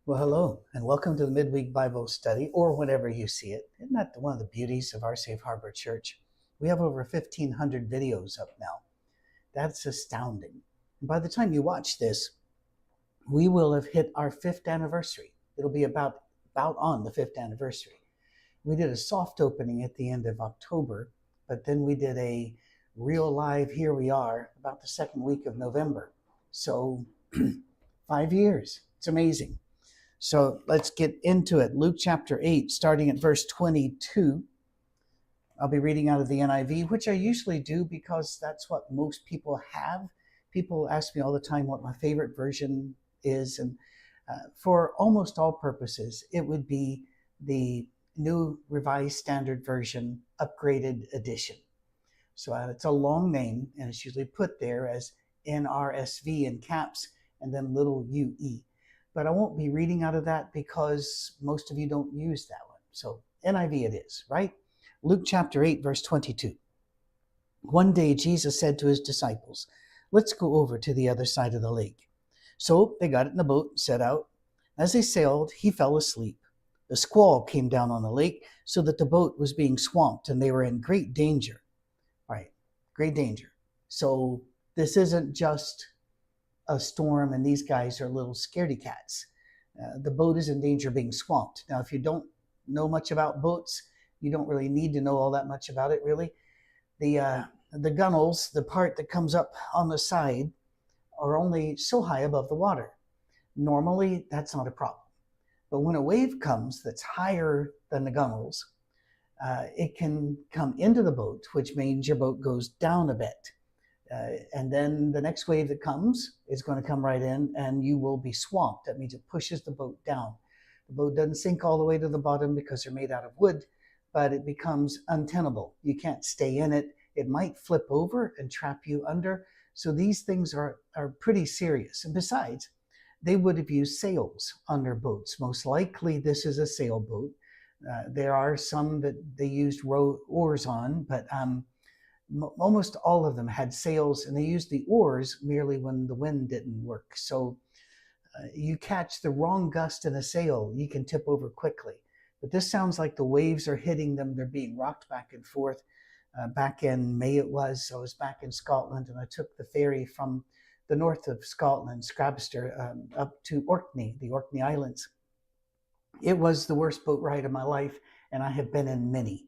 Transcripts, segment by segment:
Well, hello, and welcome to the Midweek Bible Study, or whenever you see it. Isn't that one of the beauties of our Safe Harbor Church? We have over 1,500 videos up now. That's astounding. And by the time you watch this, we will have hit our 5th anniversary. It'll be about on the 5th anniversary. We did a soft opening at the end of October, but then we did a real live here we are about the second week of November. So 5 years. It's amazing. So let's get into it. Luke chapter 8, starting at verse 22. I'll be reading out of the NIV, which I usually do because that's what most people have. People ask me all the time what my favorite version is. And for almost all purposes, it would be the New Revised Standard Version, Upgraded Edition. So it's a long name, and it's usually put there as NRSV in caps and then little UE. But I won't be reading out of that because most of you don't use that one. So NIV it is, right? Luke chapter 8, verse 22. One day Jesus said to his disciples, "Let's go over to the other side of the lake." So they got in the boat and set out. As they sailed, he fell asleep. A squall came down on the lake so that the boat was being swamped and they were in great danger. All right, great danger. So this isn't just a storm and these guys are little scaredy cats. The boat is in danger of being swamped. Now, if you don't know much about boats, you don't really need to know all that much about it, really. The gunnels, the part that comes up on the side, are only so high above the water. Normally, that's not a problem. But when a wave comes that's higher than the gunnels, it can come into the boat, which means your boat goes down a bit. And then the next wave that comes is going to come right in and you will be swamped. That means it pushes the boat down. The boat doesn't sink all the way to the bottom because they're made out of wood, but it becomes untenable. You can't stay in it. It might flip over and trap you under. So these things are pretty serious. And besides, they would have used sails on their boats. Most likely this is a sailboat. There are some that they used oars on, but almost all of them had sails, and they used the oars merely when the wind didn't work. So you catch the wrong gust in a sail, you can tip over quickly. But this sounds like the waves are hitting them. They're being rocked back and forth. Back in May it was, I was back in Scotland, and I took the ferry from the north of Scotland, Scrabster, up to Orkney, the Orkney Islands. It was the worst boat ride of my life, and I have been in many.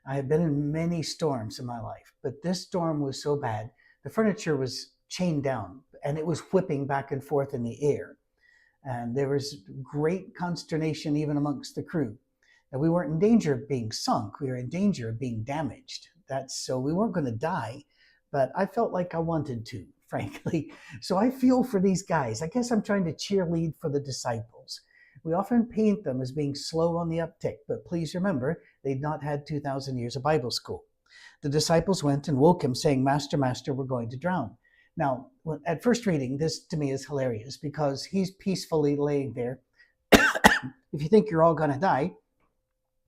I have been in many storms in my life, but this storm was so bad. The furniture was chained down and it was whipping back and forth in the air. And there was great consternation even amongst the crew. Now, we weren't in danger of being sunk. We were in danger of being damaged. So we weren't going to die, but I felt like I wanted to, frankly. So I feel for these guys. I guess I'm trying to cheerlead for the disciples. We often paint them as being slow on the uptick, but please remember, they'd not had 2,000 years of Bible school. The disciples went and woke him, saying, "Master, Master, we're going to drown." Now, at first reading, this to me is hilarious because he's peacefully laying there. If you think you're all going to die,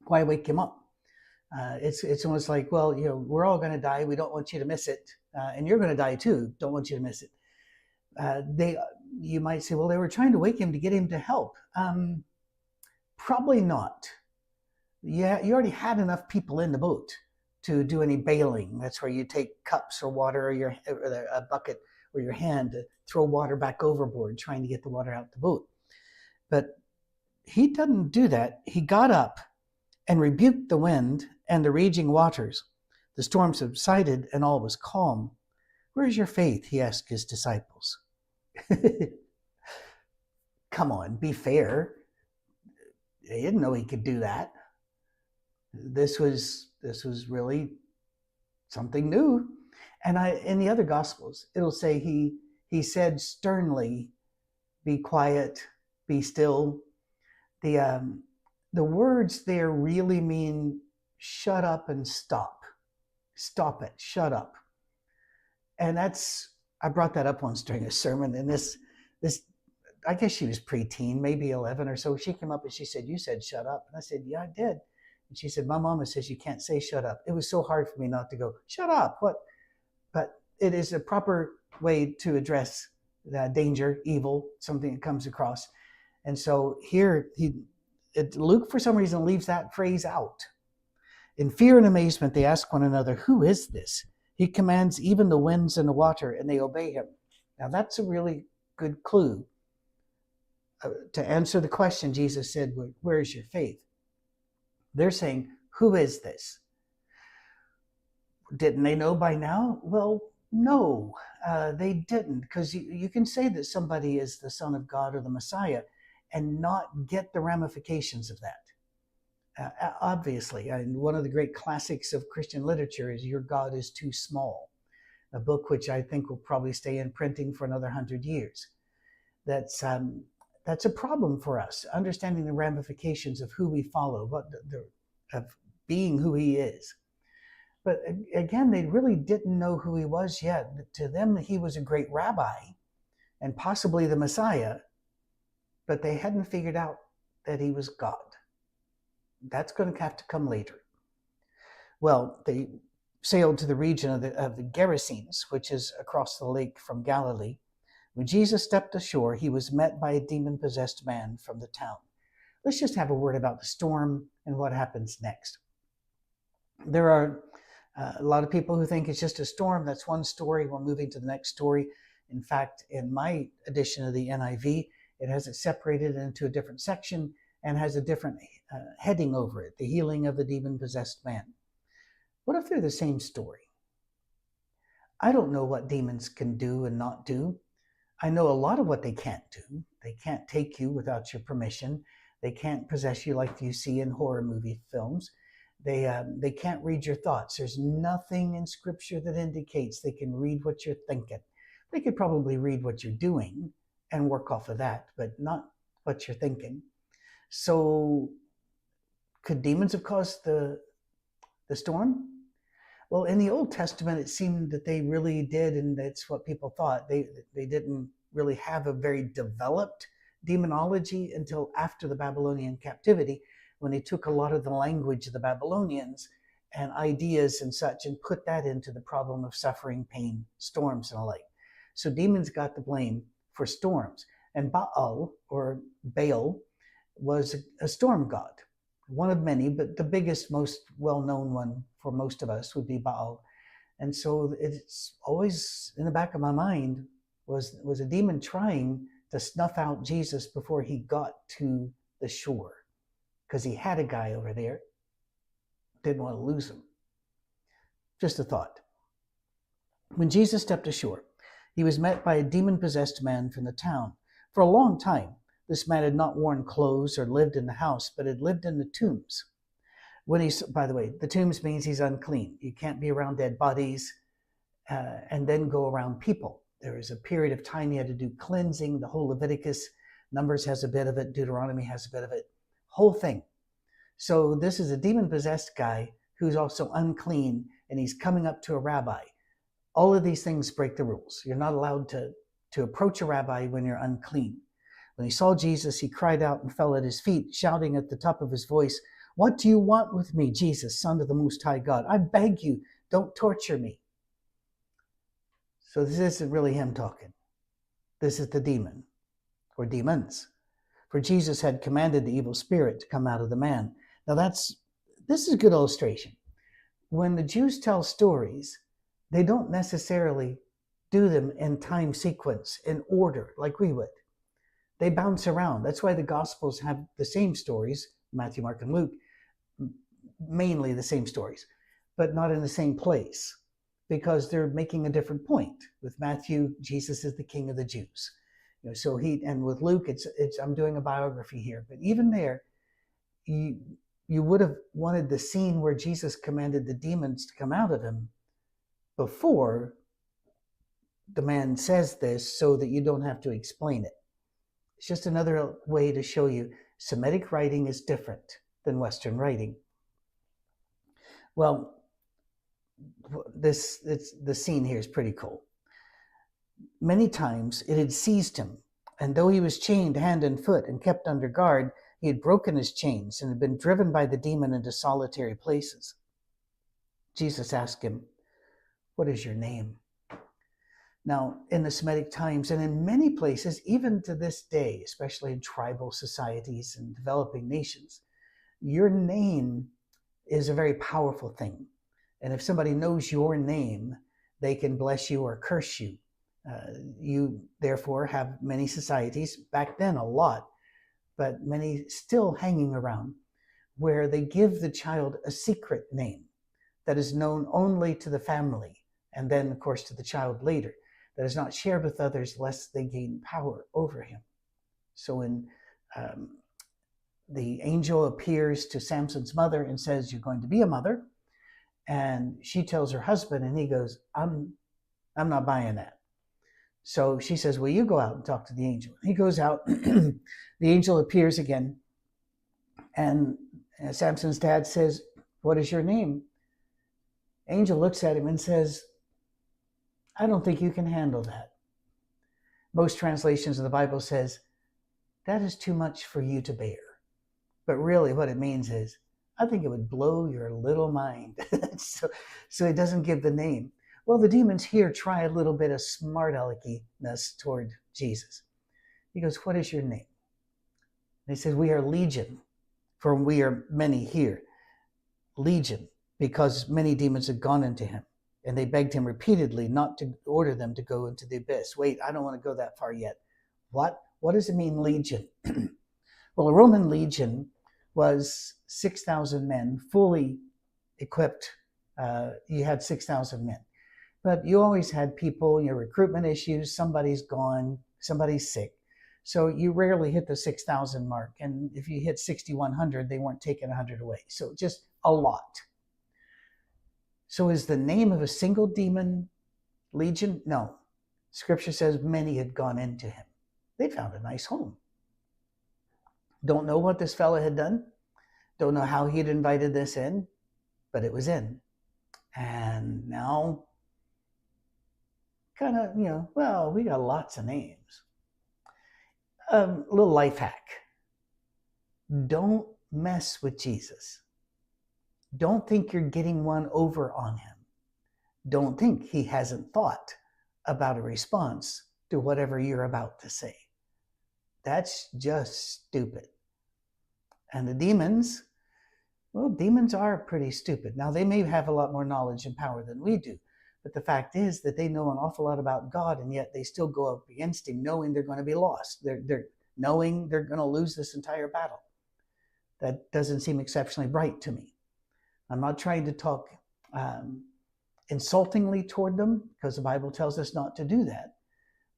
why wake him up? It's almost like, well, we're all going to die. We don't want you to miss it. And you're going to die too. Don't want you to miss it. You might say, well, they were trying to wake him to get him to help. Probably not. Yeah, you already had enough people in the boat to do any bailing. That's where you take cups or water or a bucket or your hand to throw water back overboard, trying to get the water out the boat. But he doesn't do that. He got up and rebuked the wind and the raging waters. The storm subsided and all was calm. "Where's your faith?" he asked his disciples. Come on, be fair. They didn't know he could do that. This was really something new. And in the other Gospels, it'll say he said sternly, "Be quiet, be still." The words there really mean shut up and stop. Stop it, shut up. And I brought that up once during a sermon, and this I guess she was preteen, maybe 11 or so. She came up and she said, "You said shut up." And I said, "Yeah, I did." And she said, "My mama says you can't say shut up." It was so hard for me not to go, "Shut up." What? But it is a proper way to address danger, evil, something that comes across. And so here, Luke, for some reason, leaves that phrase out. In fear and amazement, they ask one another, "Who is this? He commands even the winds and the water, and they obey him." Now, that's a really good clue to answer the question. Jesus said, "Where is your faith?" They're saying, "Who is this?" Didn't they know by now? Well, no, they didn't, because you can say that somebody is the Son of God or the Messiah and not get the ramifications of that. Obviously, one of the great classics of Christian literature is "Your God is Too Small," a book which I think will probably stay in printing for another 100 years. That's a problem for us, understanding the ramifications of who we follow, of being who he is. But again, they really didn't know who he was yet. To them, he was a great rabbi and possibly the Messiah, but they hadn't figured out that he was God. That's going to have to come later. Well, they sailed to the region of the Gerasenes, which is across the lake from Galilee. When Jesus stepped ashore, he was met by a demon-possessed man from the town. Let's just have a word about the storm and what happens next. There are a lot of people who think it's just a storm. That's one story. We're moving to the next story. In fact, in my edition of the NIV, it has it separated into a different section and has a different heading over it, the healing of the demon-possessed man. What if they're the same story? I don't know what demons can do and not do. I know a lot of what they can't do. They can't take you without your permission. They can't possess you like you see in horror movie films. They can't read your thoughts. There's nothing in Scripture that indicates they can read what you're thinking. They could probably read what you're doing and work off of that, but not what you're thinking. So could demons have caused the storm? Well, in the Old Testament, it seemed that they really did, and that's what people thought. They didn't really have a very developed demonology until after the Babylonian captivity, when they took a lot of the language of the Babylonians and ideas and such and put that into the problem of suffering, pain, storms, and the like. So demons got the blame for storms. And Baal, or Baal, was a storm god. One of many, but the biggest, most well-known one for most of us would be Baal. And so it's always in the back of my mind was a demon trying to snuff out Jesus before he got to the shore, because he had a guy over there, didn't want to lose him. Just a thought. When Jesus stepped ashore, he was met by a demon-possessed man from the town. For a long time, this man had not worn clothes or lived in the house, but had lived in the tombs. By the way, the tombs means he's unclean. You can't be around dead bodies and then go around people. There is a period of time you had to do cleansing. The whole Leviticus, Numbers has a bit of it, Deuteronomy has a bit of it, whole thing. So this is a demon-possessed guy who's also unclean, and he's coming up to a rabbi. All of these things break the rules. You're not allowed to approach a rabbi when you're unclean. When he saw Jesus, he cried out and fell at his feet, shouting at the top of his voice, "What do you want with me, Jesus, Son of the Most High God? I beg you, don't torture me." So this isn't really him talking. This is the demon, or demons. For Jesus had commanded the evil spirit to come out of the man. Now this is a good illustration. When the Jews tell stories, they don't necessarily do them in time sequence, in order, like we would. They bounce around. That's why the Gospels have the same stories, Matthew, Mark, and Luke, mainly the same stories, but not in the same place, because they're making a different point. With Matthew, Jesus is the King of the Jews. So and with Luke, it's I'm doing a biography here, but even there, you would have wanted the scene where Jesus commanded the demons to come out of him before the man says this, so that you don't have to explain it. It's just another way to show you Semitic writing is different than Western writing. Well, the scene here is pretty cool. Many times it had seized him, and though he was chained hand and foot and kept under guard, he had broken his chains and had been driven by the demon into solitary places. Jesus asked him, "What is your name?" Now, in the Semitic times and in many places, even to this day, especially in tribal societies and developing nations, your name is a very powerful thing. And if somebody knows your name, they can bless you or curse you. You therefore have many societies, back then a lot, but many still hanging around, where they give the child a secret name that is known only to the family, and then, of course, to the child later, that is not shared with others lest they gain power over him. So when the angel appears to Samson's mother and says, "You're going to be a mother," and she tells her husband, and he goes, I'm not buying that. So she says, "Well, you go out and talk to the angel." He goes out. The angel appears again, and Samson's dad says, "What is your name?" Angel looks at him and says, "I don't think you can handle that." Most translations of the Bible says, "That is too much for you to bear." But really what it means is, "I think it would blow your little mind." so it doesn't give the name. Well, the demons here try a little bit of smart aleckiness toward Jesus. He goes, "What is your name?" And he says, "We are legion, for we are many here." Legion, because many demons had gone into him. And they begged him repeatedly not to order them to go into the abyss. "Wait, I don't want to go that far yet." What? What does it mean, legion? Well, a Roman legion was 6,000 men, fully equipped. You had 6,000 men. But you always had people, recruitment issues, somebody's gone, somebody's sick. So you rarely hit the 6,000 mark. And if you hit 6,100, they weren't taking 100 away. So just a lot. So is the name of a single demon legion? No. Scripture says many had gone into him. They found a nice home. Don't know what this fellow had done. Don't know how he had invited this in, but it was in. And now, kind of, well, we got lots of names. A little life hack. Don't mess with Jesus. Don't think you're getting one over on him. Don't think he hasn't thought about a response to whatever you're about to say. That's just stupid. And the demons, well, demons are pretty stupid. Now, they may have a lot more knowledge and power than we do, but the fact is that they know an awful lot about God, and yet they still go up against him knowing they're going to be lost. They're knowing they're going to lose this entire battle. That doesn't seem exceptionally bright to me. I'm not trying to talk insultingly toward them, because the Bible tells us not to do that.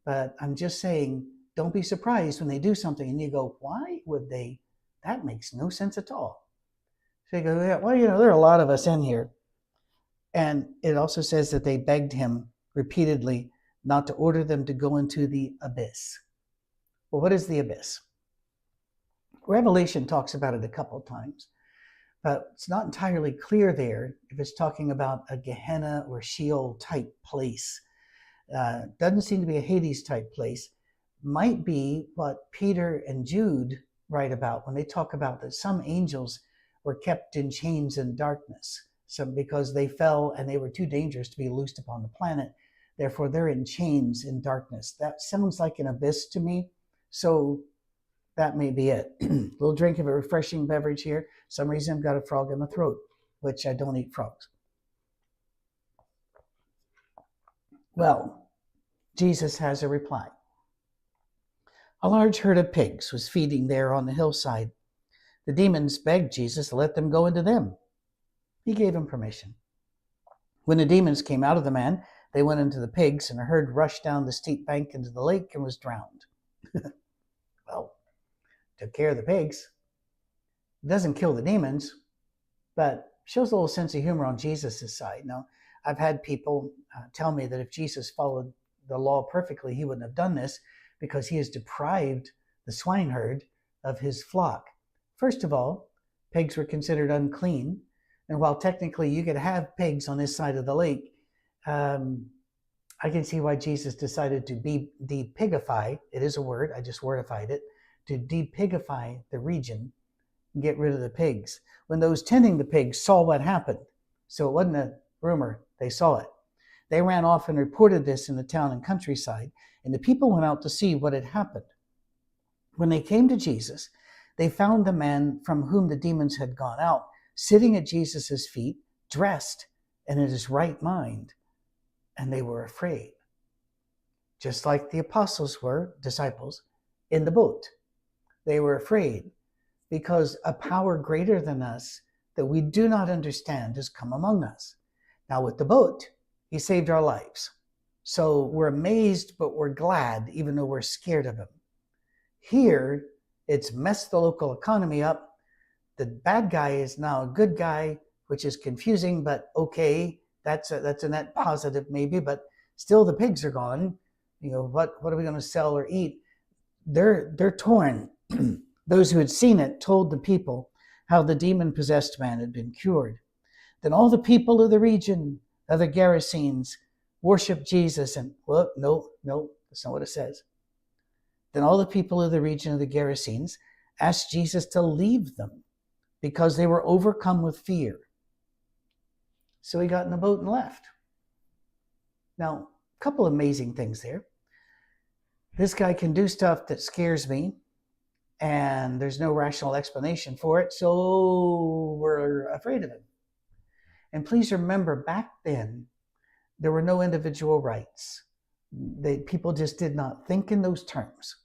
But I'm just saying, don't be surprised when they do something and you go, "Why would they? That makes no sense at all." So you go, "Yeah, well, there are a lot of us in here." And it also says that they begged him repeatedly not to order them to go into the abyss. Well, what is the abyss? Revelation talks about it a couple of times, but it's not entirely clear there if it's talking about a Gehenna or Sheol type place. Doesn't seem to be a Hades type place. Might be what Peter and Jude write about when they talk about that some angels were kept in chains and darkness, because they fell and they were too dangerous to be loosed upon the planet. Therefore, they're in chains in darkness. That sounds like an abyss to me. So that may be it. A little drink of a refreshing beverage here. For some reason I've got a frog in my throat, which I don't eat frogs. Well, Jesus has a reply. A large herd of pigs was feeding there on the hillside. The demons begged Jesus to let them go into them. He gave them permission. When the demons came out of the man, they went into the pigs, and the herd rushed down the steep bank into the lake and was drowned. Well, took care of the pigs. It doesn't kill the demons, but shows a little sense of humor on Jesus' side. Now, I've had people tell me that if Jesus followed the law perfectly, he wouldn't have done this, because he has deprived the swineherd of his flock. First of all, pigs were considered unclean. And while technically you could have pigs on this side of the lake, I can see why Jesus decided to depigify. It is a word, I just wordified it. To depigify the region and get rid of the pigs. When those tending the pigs saw what happened, so it wasn't a rumor, they saw it. They ran off and reported this in the town and countryside, and the people went out to see what had happened. When they came to Jesus, they found the man from whom the demons had gone out sitting at Jesus' feet, dressed and in his right mind, and they were afraid. Just like the disciples, in the boat. They were afraid because a power greater than us that we do not understand has come among us. Now with the boat, he saved our lives. So we're amazed, but we're glad, even though we're scared of him. Here, it's messed the local economy up. The bad guy is now a good guy, which is confusing, but okay, that's a net positive maybe, but still the pigs are gone. What are we going to sell or eat? They're torn. Those who had seen it told the people how the demon-possessed man had been cured. Then all the people of the region of the Gerasenes worshiped Jesus and, no, that's not what it says. Then all the people of the region of the Gerasenes asked Jesus to leave them because they were overcome with fear. So he got in the boat and left. Now, a couple amazing things there. This guy can do stuff that scares me, and there's no rational explanation for it, so we're afraid of him. And please remember, back then, there were no individual rights. People just did not think in those terms.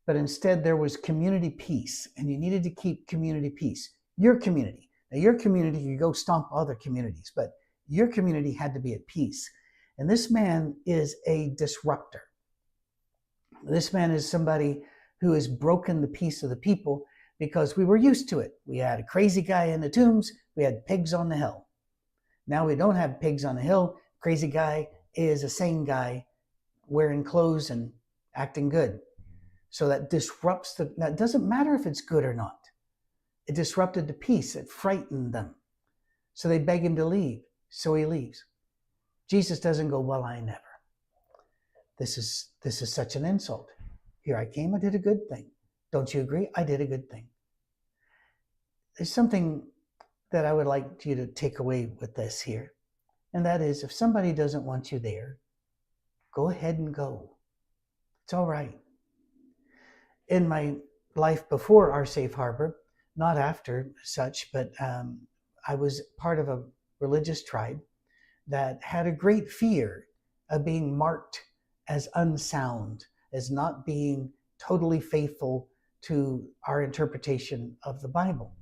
But instead, there was community peace, and you needed to keep community peace. Your community. Now, your community, you go stomp other communities, but your community had to be at peace. And this man is a disruptor. This man is somebody who has broken the peace of the people because we were used to it. We had a crazy guy in the tombs. We had pigs on the hill. Now we don't have pigs on the hill. Crazy guy is a sane guy wearing clothes and acting good. So that disrupts now it doesn't matter if it's good or not. It disrupted the peace. It frightened them. So they beg him to leave. So he leaves. Jesus doesn't go, well, I never. This is such an insult. Here I came, I did a good thing. Don't you agree? I did a good thing. There's something that I would like you to take away with this here. And that is, if somebody doesn't want you there, go ahead and go. It's all right. In my life before our safe harbor, not after such, but I was part of a religious tribe that had a great fear of being marked as unsound, as not being totally faithful to our interpretation of the Bible.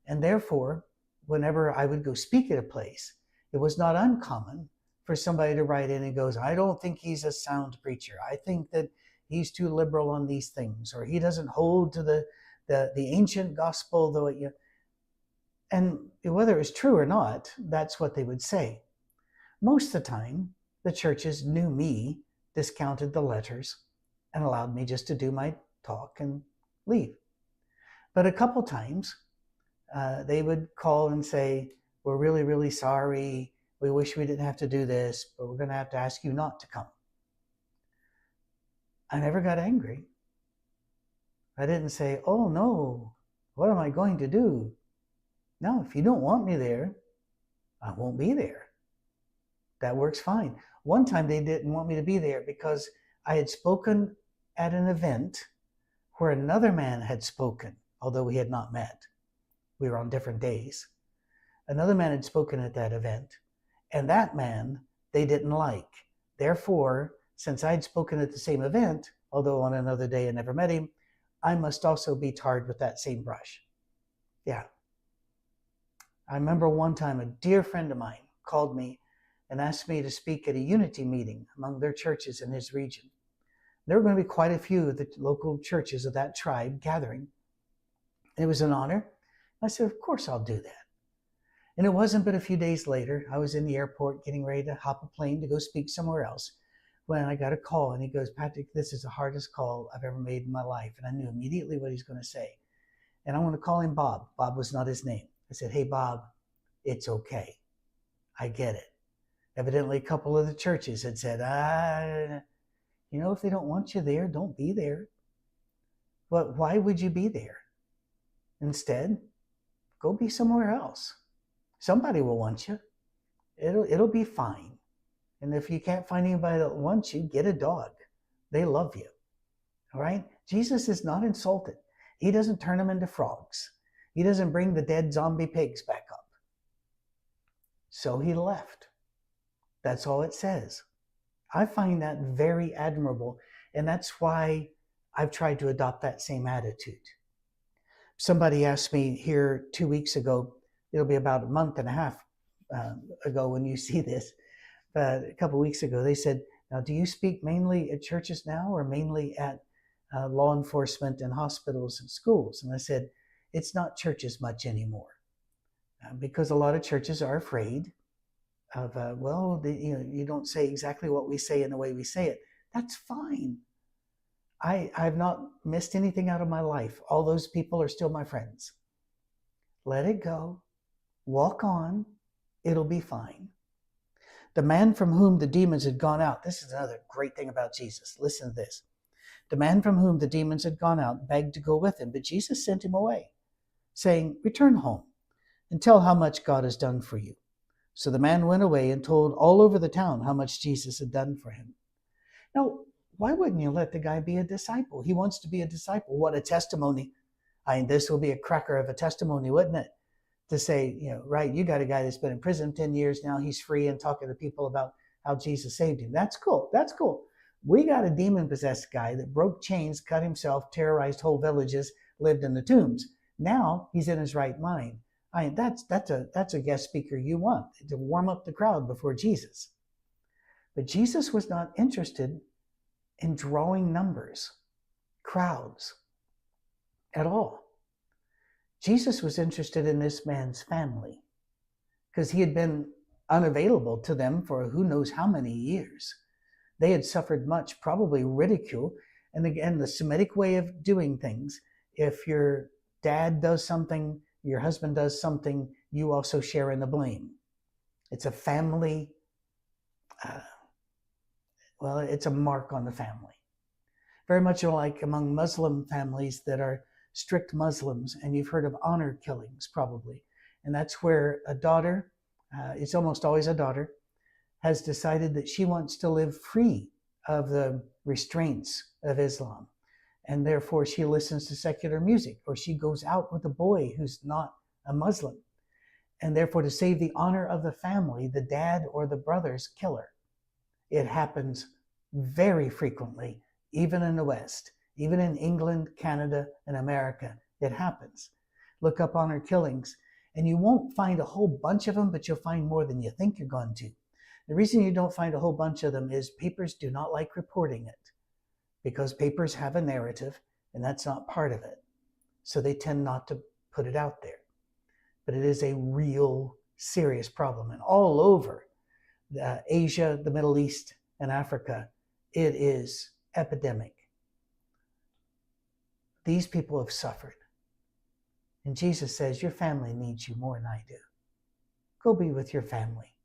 And therefore, whenever I would go speak at a place, it was not uncommon for somebody to write in and goes, I don't think he's a sound preacher. I think that he's too liberal on these things, or he doesn't hold to the ancient gospel, though it, and whether it's true or not, that's what they would say. Most of the time, the churches knew me, discounted the letters, and allowed me just to do my talk and leave. But a couple times, they would call and say, we're really, really sorry. We wish we didn't have to do this, but we're going to have to ask you not to come. I never got angry. I didn't say, oh no, what am I going to do? No, if you don't want me there, I won't be there. That works fine. One time they didn't want me to be there because I had spoken at an event where another man had spoken, although we had not met. We were on different days. Another man had spoken at that event, and that man they didn't like. Therefore, since I'd spoken at the same event, although on another day I never met him, I must also be tarred with that same brush. Yeah. I remember one time a dear friend of mine called me and asked me to speak at a unity meeting among their churches in his region. There were going to be quite a few of the local churches of that tribe gathering. And it was an honor. I said, of course I'll do that. And it wasn't but a few days later, I was in the airport getting ready to hop a plane to go speak somewhere else, when I got a call, and he goes, Patrick, this is the hardest call I've ever made in my life. And I knew immediately what he's going to say. And I want to call him Bob. Bob was not his name. I said, hey, Bob, it's okay. I get it. Evidently, a couple of the churches had said, if they don't want you there, don't be there. But why would you be there? Instead, go be somewhere else. Somebody will want you. It'll be fine. And if you can't find anybody that wants you, get a dog. They love you. All right? Jesus is not insulted. He doesn't turn them into frogs. He doesn't bring the dead zombie pigs back up. So he left. That's all it says. I find that very admirable. And that's why I've tried to adopt that same attitude. Somebody asked me here 2 weeks ago, it'll be about a month and a half ago when you see this, but a couple of weeks ago, they said, now, do you speak mainly at churches now or mainly at law enforcement and hospitals and schools? And I said, it's not churches much anymore because a lot of churches are afraid of, you don't say exactly what we say in the way we say it. That's fine. I've not missed anything out of my life. All those people are still my friends. Let it go. Walk on. It'll be fine. The man from whom the demons had gone out. This is another great thing about Jesus. Listen to this. The man from whom the demons had gone out begged to go with him, but Jesus sent him away, saying, return home and tell how much God has done for you. So the man went away and told all over the town how much Jesus had done for him. Now, why wouldn't you let the guy be a disciple? He wants to be a disciple. What a testimony. This will be a cracker of a testimony, wouldn't it? To say, right, you got a guy that's been in prison 10 years now. He's free and talking to people about how Jesus saved him. That's cool. That's cool. We got a demon-possessed guy that broke chains, cut himself, terrorized whole villages, lived in the tombs. Now he's in his right mind. That's a guest speaker you want to warm up the crowd before Jesus. But Jesus was not interested in drawing numbers, crowds, at all. Jesus was interested in this man's family because he had been unavailable to them for who knows how many years. They had suffered much, probably ridicule. And again, the Semitic way of doing things, if your dad does something, your husband does something, you also share in the blame. It's a family, it's a mark on the family. Very much like among Muslim families that are strict Muslims, and you've heard of honor killings probably. And that's where a daughter, it's almost always a daughter, has decided that she wants to live free of the restraints of Islam. And therefore she listens to secular music, or she goes out with a boy who's not a Muslim. And therefore, to save the honor of the family, the dad or the brothers kill her. It happens very frequently, even in the West, even in England, Canada, and America. It happens. Look up honor killings, and you won't find a whole bunch of them, but you'll find more than you think you're going to. The reason you don't find a whole bunch of them is papers do not like reporting it, because papers have a narrative, and that's not part of it. So they tend not to put it out there. But it is a real serious problem. And all over Asia, the Middle East, and Africa, it is epidemic. These people have suffered. And Jesus says, your family needs you more than I do. Go be with your family.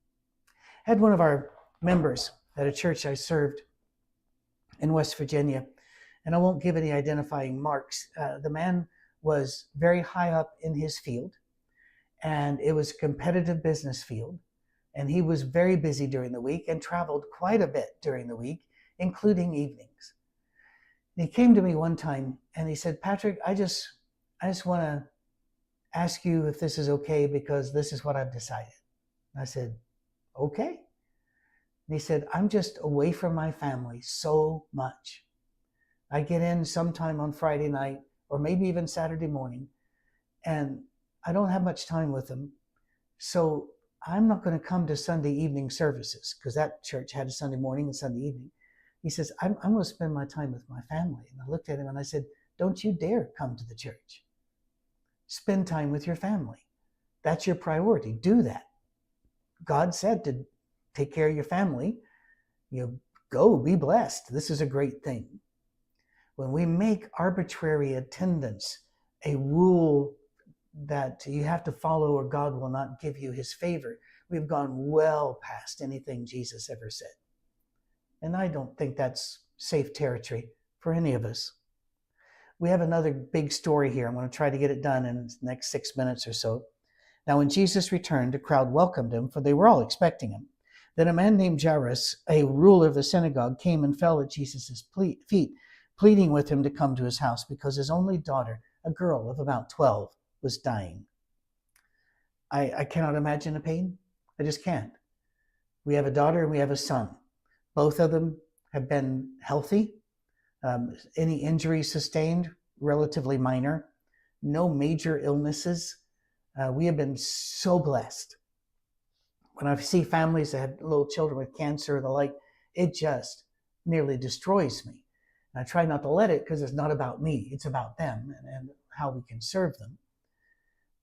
I had one of our members at a church I served in West Virginia, and I won't give any identifying marks. The man was very high up in his field, and it was a competitive business field, and he was very busy during the week and traveled quite a bit during the week, including evenings. And he came to me one time and he said, Patrick, I just want to ask you if this is okay, because this is what I've decided. And I said, okay. And he said, I'm just away from my family so much. I get in sometime on Friday night or maybe even Saturday morning, and I don't have much time with them. So I'm not going to come to Sunday evening services, because that church had a Sunday morning and Sunday evening. He says, I'm going to spend my time with my family. And I looked at him and I said, don't you dare come to the church. Spend time with your family. That's your priority. Do that. God said to take care of your family. Go, be blessed. This is a great thing. When we make arbitrary attendance a rule that you have to follow or God will not give you his favor, we've gone well past anything Jesus ever said. And I don't think that's safe territory for any of us. We have another big story here. I'm going to try to get it done in the next 6 minutes or so. Now, when Jesus returned, the crowd welcomed him, for they were all expecting him. Then a man named Jairus, a ruler of the synagogue, came and fell at Jesus' feet, pleading with him to come to his house because his only daughter, a girl of about 12, was dying. I cannot imagine the pain. I just can't. We have a daughter and we have a son. Both of them have been healthy. Any injuries sustained, relatively minor. No major illnesses. We have been so blessed. When I see families that have little children with cancer or the like, it just nearly destroys me. And I try not to let it because it's not about me. It's about them and how we can serve them.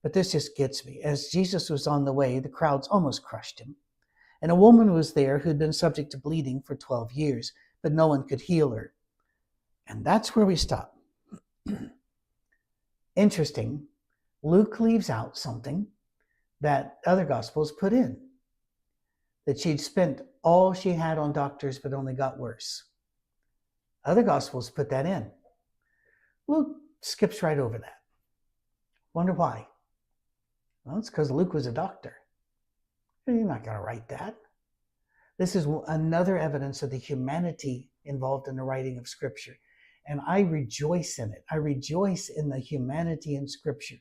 But this just gets me. As Jesus was on the way, the crowds almost crushed him. And a woman was there who had been subject to bleeding for 12 years, but no one could heal her. And that's where we stop. Interesting. Luke leaves out something that other Gospels put in. That she'd spent all she had on doctors, but only got worse. Other Gospels put that in. Luke skips right over that. Wonder why? Well, it's because Luke was a doctor. You're not going to write that. This is another evidence of the humanity involved in the writing of Scripture. And I rejoice in it. I rejoice in the humanity in Scripture,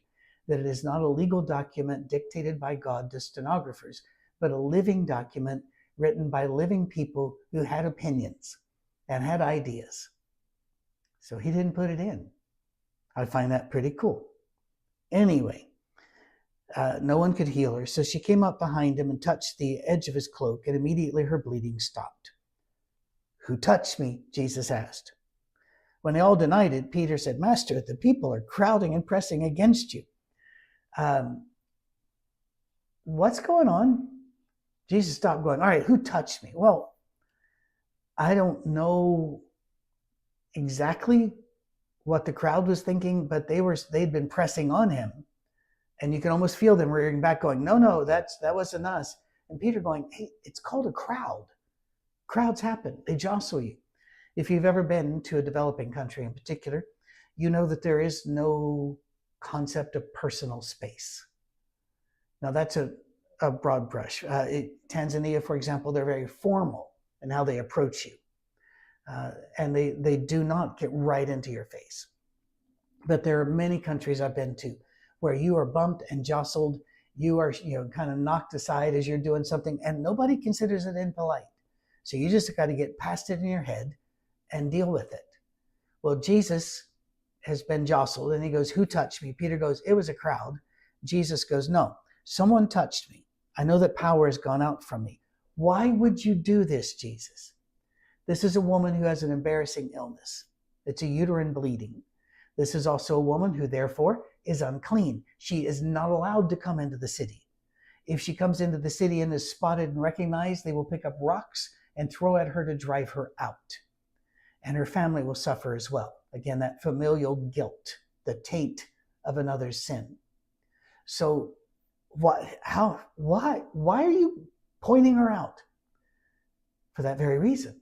that it is not a legal document dictated by God to stenographers, but a living document written by living people who had opinions and had ideas. So he didn't put it in. I find that pretty cool. Anyway, no one could heal her, so she came up behind him and touched the edge of his cloak, and immediately her bleeding stopped. Who touched me? Jesus asked. When they all denied it, Peter said, Master, the people are crowding and pressing against you. What's going on? Jesus stopped going, all right, who touched me? Well, I don't know exactly what the crowd was thinking, but they'd been pressing on him. And you can almost feel them rearing back going, no, that wasn't us. And Peter going, hey, it's called a crowd. Crowds happen. They jostle you. If you've ever been to a developing country in particular, you know that there is no concept of personal space. Now that's a broad brush. Tanzania, for example, they're very formal in how they approach you. And they do not get right into your face. But there are many countries I've been to where you are bumped and jostled, you are kind of knocked aside as you're doing something, and nobody considers it impolite. So you just got to get past it in your head and deal with it. Well, Jesus has been jostled, and he goes, who touched me? Peter goes, it was a crowd. Jesus goes, no, someone touched me. I know that power has gone out from me. Why would you do this, Jesus? This is a woman who has an embarrassing illness. It's a uterine bleeding. This is also a woman who, therefore, is unclean. She is not allowed to come into the city. If she comes into the city and is spotted and recognized, they will pick up rocks and throw at her to drive her out. And her family will suffer as well. Again, that familial guilt, the taint of another's sin. So why are you pointing her out? For that very reason.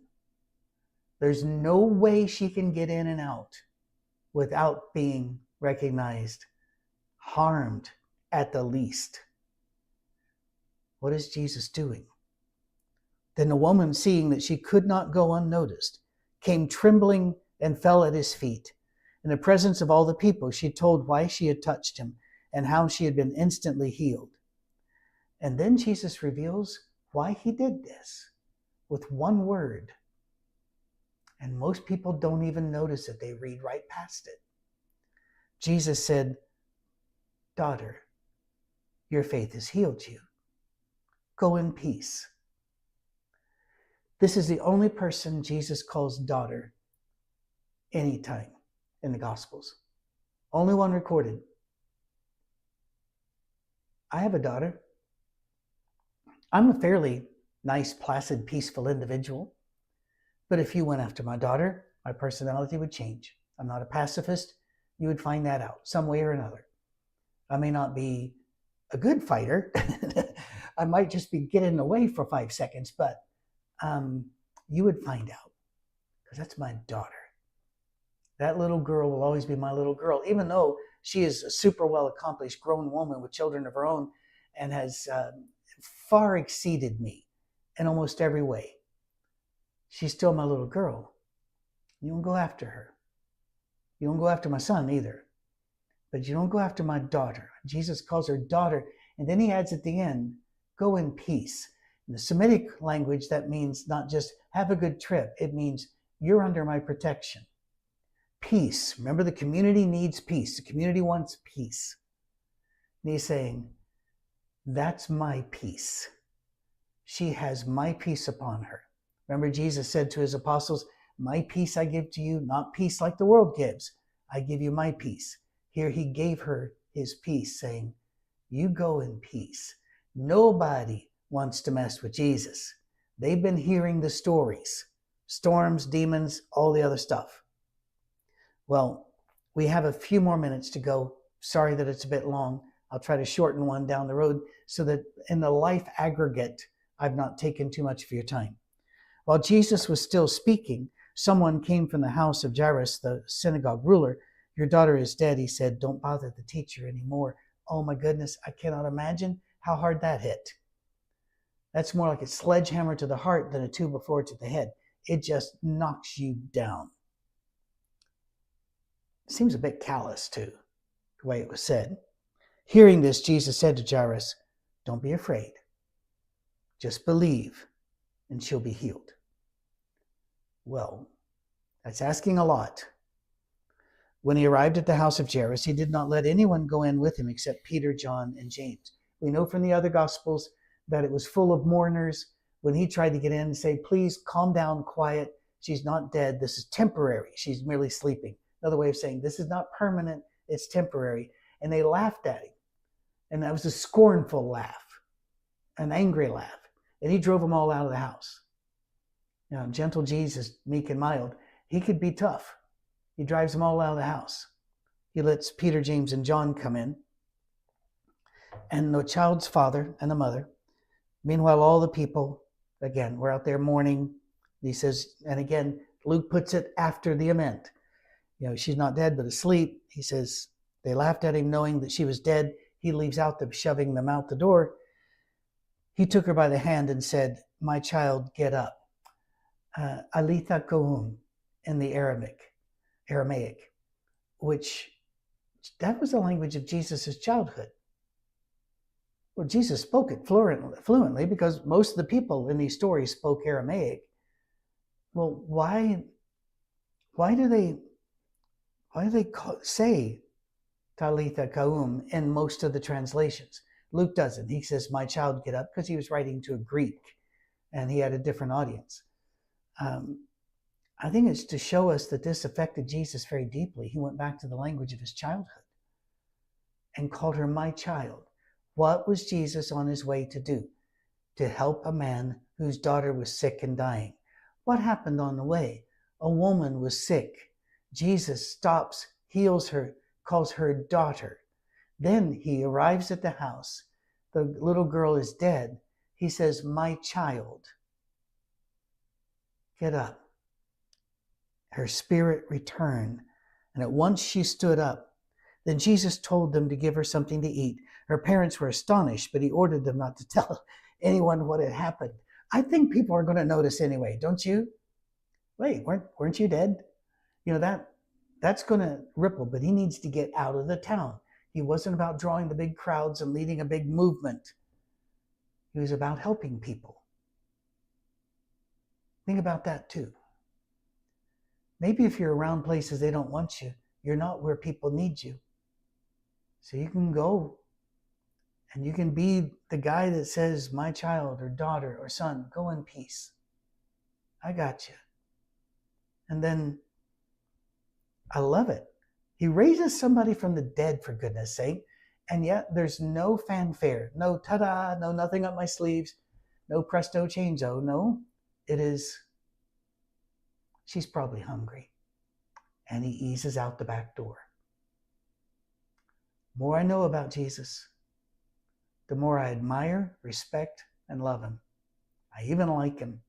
There's no way she can get in and out without being recognized, harmed at the least. What is Jesus doing? Then the woman, seeing that she could not go unnoticed, came trembling and fell at his feet. In the presence of all the people, she told why she had touched him and how she had been instantly healed. And then Jesus reveals why he did this with one word. And most people don't even notice it. They read right past it. Jesus said, daughter, your faith has healed you. Go in peace. This is the only person Jesus calls daughter anytime in the Gospels. Only one recorded. I have a daughter. I'm a fairly nice, placid, peaceful individual. But if you went after my daughter, my personality would change. I'm not a pacifist. You would find that out some way or another. I may not be a good fighter. I might just be getting in the way for 5 seconds, but you would find out because that's my daughter. That little girl will always be my little girl, even though she is a super well-accomplished grown woman with children of her own and has far exceeded me in almost every way. She's still my little girl. You don't go after her. You don't go after my son either. But you don't go after my daughter. Jesus calls her daughter. And then he adds at the end, go in peace. In the Semitic language, that means not just have a good trip. It means you're under my protection. Peace. Remember, the community needs peace. The community wants peace. And he's saying, that's my peace. She has my peace upon her. Remember, Jesus said to his apostles, my peace I give to you, not peace like the world gives. I give you my peace. Here he gave her his peace, saying, you go in peace. Nobody wants to mess with Jesus. They've been hearing the stories, storms, demons, all the other stuff. Well, we have a few more minutes to go. Sorry that it's a bit long. I'll try to shorten one down the road so that in the life aggregate, I've not taken too much of your time. While Jesus was still speaking, someone came from the house of Jairus, the synagogue ruler. Your daughter is dead, he said. Don't bother the teacher anymore. Oh my goodness, I cannot imagine how hard that hit. That's more like a sledgehammer to the heart than a 2x4 to the head. It just knocks you down. It seems a bit callous too, the way it was said. Hearing this, Jesus said to Jairus, don't be afraid. Just believe and she'll be healed. Well, that's asking a lot. When he arrived at the house of Jairus, he did not let anyone go in with him except Peter, John, and James. We know from the other Gospels that it was full of mourners. When he tried to get in and say, please calm down, quiet. She's not dead. This is temporary. She's merely sleeping. Another way of saying this is not permanent. It's temporary. And they laughed at him. And that was a scornful laugh, an angry laugh. And he drove them all out of the house. Now, gentle Jesus, meek and mild, he could be tough. He drives them all out of the house. He lets Peter, James, and John come in. And the child's father and the mother. Meanwhile, all the people, again, were out there mourning. He says, and again, Luke puts it after the event. You know, she's not dead, but asleep. He says, they laughed at him knowing that she was dead. He leaves out them, shoving them out the door. He took her by the hand and said, my child, get up. Alitha koum in the Aramaic, which that was the language of Jesus' childhood. Well, Jesus spoke it fluently because most of the people in these stories spoke Aramaic. Well, why do they say Talitha koum in most of the translations? Luke doesn't. He says, my child, get up, because he was writing to a Greek and he had a different audience. I think it's to show us that this affected Jesus very deeply. He went back to the language of his childhood and called her my child. What was Jesus on his way to do? To help a man whose daughter was sick and dying. What happened on the way? A woman was sick. Jesus stops, heals her, calls her daughter. Then he arrives at the house. The little girl is dead. He says, my child, get up. Her spirit returned, and at once she stood up. Then Jesus told them to give her something to eat. Her parents were astonished, but he ordered them not to tell anyone what had happened. I think people are going to notice anyway, don't you? Wait, weren't you dead? You know, that's going to ripple, but he needs to get out of the town. He wasn't about drawing the big crowds and leading a big movement. He was about helping people. Think about that too. Maybe if you're around places they don't want you, you're not where people need you. So you can go and you can be the guy that says, my child or daughter or son, go in peace. I got you. And then I love it. He raises somebody from the dead, for goodness sake, and yet there's no fanfare, no ta-da, no nothing up my sleeves, no presto changeo. No, it is, she's probably hungry. And he eases out the back door. The more I know about Jesus, the more I admire, respect, and love him. I even like him.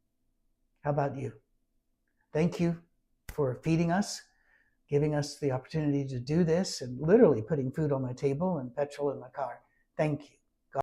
How about you? Thank you for feeding us, giving us the opportunity to do this, and literally putting food on my table and petrol in my car. Thank you.